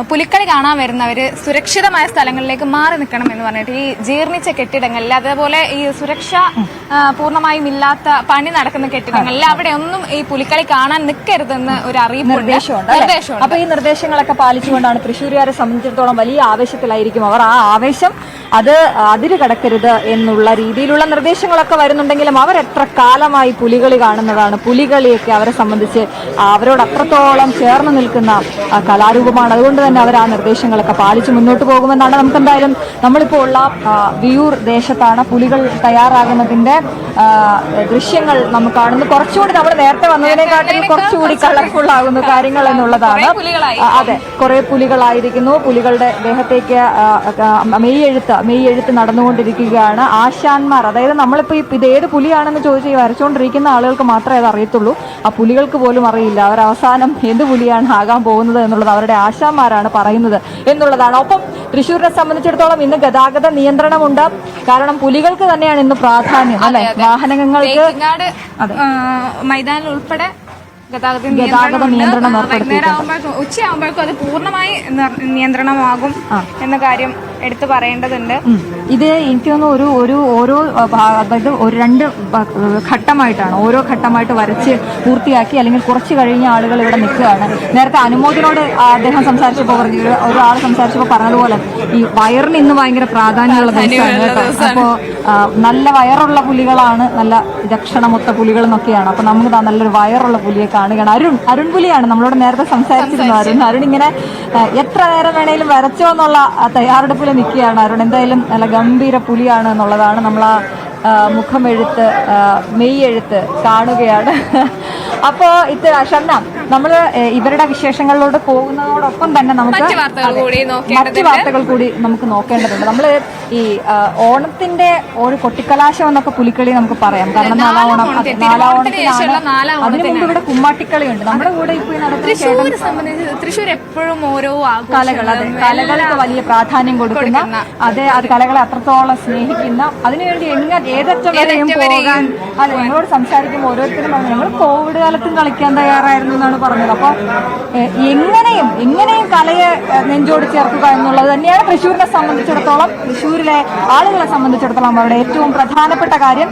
പുലിക്കളി കാണാൻ വരുന്നവര് സുരക്ഷിതമായ സ്ഥലങ്ങളിലേക്ക് മാറി നിൽക്കണം എന്ന് പറഞ്ഞിട്ട് ഈ ജീർണിച്ച കെട്ടിടങ്ങളിൽ, അതേപോലെ ഈ സുരക്ഷ പൂർണ്ണമായും ഇല്ലാത്ത പണി നടക്കുന്ന കെട്ടിടങ്ങളിൽ അവിടെ ഒന്നും ഈ പുലിക്കളി കാണാൻ നിൽക്കരുതെന്ന് ഒരു നിർദ്ദേശമുണ്ട്. അപ്പൊ ഈ നിർദ്ദേശങ്ങളൊക്കെ പാലിച്ചുകൊണ്ടാണ് തൃശ്ശൂരുകാരെ സംബന്ധിച്ചിടത്തോളം വലിയ ആവേശത്തിലായിരിക്കും അവർ. ആ ആവേശം അത് അതിര് കടക്കരുത് എന്നുള്ള രീതിയിലുള്ള നിർദ്ദേശങ്ങളൊക്കെ വരുന്നുണ്ടെങ്കിലും അവർ എത്ര കാലമായി പുലികളി കാണുന്നതാണ്. പുലികളിയൊക്കെ അവരെ സംബന്ധിച്ച് അവരോട് അത്രത്തോളം ചേർന്ന് നിൽക്കുന്ന കലാരൂപമാണ്. അതുകൊണ്ട് തന്നെ അവർ ആ നിർദ്ദേശങ്ങളൊക്കെ പാലിച്ച് മുന്നോട്ട് പോകുമെന്നാണ്. നമുക്ക് എന്തായാലും നമ്മളിപ്പോൾ ഉള്ള വിയൂർ ദേശത്താണ്. പുലികൾ തയ്യാറാകുന്നതിന്റെ ദൃശ്യങ്ങൾ നമുക്ക് കാണുന്നു. കുറച്ചുകൂടി നമ്മൾ നേരത്തെ വന്നതിനെക്കാട്ടിൽ കുറച്ചുകൂടി കളർഫുൾ ആകുന്നു കാര്യങ്ങൾ എന്നുള്ളതാണ്. അതെ, കുറെ പുലികളായിരിക്കുന്നു. പുലികളുടെ ദേഹത്തേക്ക് മെയ് എഴുത്ത് നടന്നുകൊണ്ടിരിക്കുകയാണ്. ആശാന്മാർ, അതായത് നമ്മളിപ്പോ ഇത് ഏത് പുലിയാണെന്ന് ചോദിച്ച് വരച്ചുകൊണ്ടിരിക്കുന്ന ആളുകൾക്ക് മാത്രമേ അത് അറിയത്തുള്ളൂ. ആ പുലികൾക്ക് പോലും അറിയില്ല അവർ അവസാനം എന്ത് പുലിയാണ് ആകാൻ പോകുന്നത് എന്നുള്ളത് അവരുടെ ആശാന്മാരാണ് പറയുന്നത് എന്നുള്ളതാണ്. ഒപ്പം തൃശ്ശൂരിനെ സംബന്ധിച്ചിടത്തോളം ഇന്ന് ഗതാഗത നിയന്ത്രണമുണ്ട്. കാരണം പുലികൾക്ക് തന്നെയാണ് ഇന്ന് പ്രാധാന്യം, അല്ലെ? വാഹനങ്ങൾക്ക് മൈതാനിൽ ഉൾപ്പെടെ ഗതാഗത നിയന്ത്രണം ഏർപ്പെടുത്തിയിട്ടുണ്ട്. ഉച്ചയാകുമ്പോഴേക്കും അത് പൂർണ്ണമായി നിയന്ത്രണമാകും എന്ന കാര്യം എടുത്തു പറയേണ്ടതുണ്ട്. ഇത് എനിക്ക് തോന്നുന്നു ഓരോ അതായത് രണ്ട് ഘട്ടമായിട്ടാണ്, ഓരോ ഘട്ടമായിട്ട് വരച്ച് പൂർത്തിയാക്കി അല്ലെങ്കിൽ കുറച്ച് കഴിഞ്ഞ ആളുകൾ ഇവിടെ നിൽക്കുകയാണ്. നേരത്തെ അനുമോദിനോട് അദ്ദേഹം സംസാരിച്ചപ്പോൾ പറഞ്ഞു, ഒരാൾ സംസാരിച്ചപ്പോൾ പറഞ്ഞതുപോലെ ഈ വയറിന് ഇന്ന് ഭയങ്കര പ്രാധാന്യമുള്ള ദിവസമാണ് കേട്ടോ. അപ്പോൾ നല്ല വയറുള്ള പുലികളാണ്, നല്ല ലക്ഷണമൊത്ത പുലികൾ എന്നൊക്കെയാണ്. അപ്പൊ നമുക്ക് നല്ലൊരു വയറുള്ള പുലിയെ കാണുകയാണ്. അരുൺ പുലിയാണ് നമ്മളോട് നേരത്തെ സംസാരിച്ചിരുന്നു. അരുൺ ഇങ്ങനെ എത്ര നേരം വേണേലും വരച്ചോ എന്നുള്ള തയ്യാറെടുപ്പിൽ നിൽക്കുകയാണ് അരുൺ. എന്തായാലും നല്ല ഗംഭീര പുലിയാണ് എന്നുള്ളതാണ്. നമ്മൾ ആ മുഖമെഴുത്ത്, മെയ് എഴുത്ത് കാണുകയാണ്. അപ്പോ ഇത് ഷംന, നമ്മള് ഇവരുടെ വിശേഷങ്ങളിലോട്ട് പോകുന്നതോടൊപ്പം തന്നെ നമുക്ക് മറ്റു വാർത്തകൾ കൂടി നമുക്ക് നോക്കേണ്ടതുണ്ട്. നമ്മള് ഈ ഓണത്തിന്റെ ഒരു കൊട്ടിക്കലാശം എന്നൊക്കെ പുലിക്കളി നമുക്ക് പറയാം. കാരണം നാലാം ഓണത്തിനാണ്. അതിനു മുമ്പ് ഇവിടെ കുമ്മാട്ടിക്കളി ഉണ്ട്. നമ്മുടെ കൂടെ ഇപ്പൊ തൃശ്ശൂർ എപ്പോഴും ഓരോ കലകൾ, അതെ, കലകൾക്ക് വലിയ പ്രാധാന്യം കൊടുക്കുന്ന, അതെ, അത് കലകളെ അത്രത്തോളം സ്നേഹിക്കുന്ന, അതിനുവേണ്ടി ഏതറ്റം വരെയും പോകാൻ. അതെ, ഞങ്ങളോട് സംസാരിക്കുമ്പോൾ ഓരോരുത്തരും പറഞ്ഞു ഞങ്ങൾ കോവിഡ് കാലത്തും കളിക്കാൻ തയ്യാറായിരുന്നു എന്നാണ് പറഞ്ഞത്. അപ്പൊ എങ്ങനെയും കലയെ നെഞ്ചോട് ചേർക്കുക എന്നുള്ളത് തന്നെയാണ് തൃശ്ശൂരിനെ സംബന്ധിച്ചിടത്തോളം, തൃശ്ശൂരിലെ ആളുകളെ സംബന്ധിച്ചിടത്തോളം അവരുടെ ഏറ്റവും പ്രധാനപ്പെട്ട കാര്യം.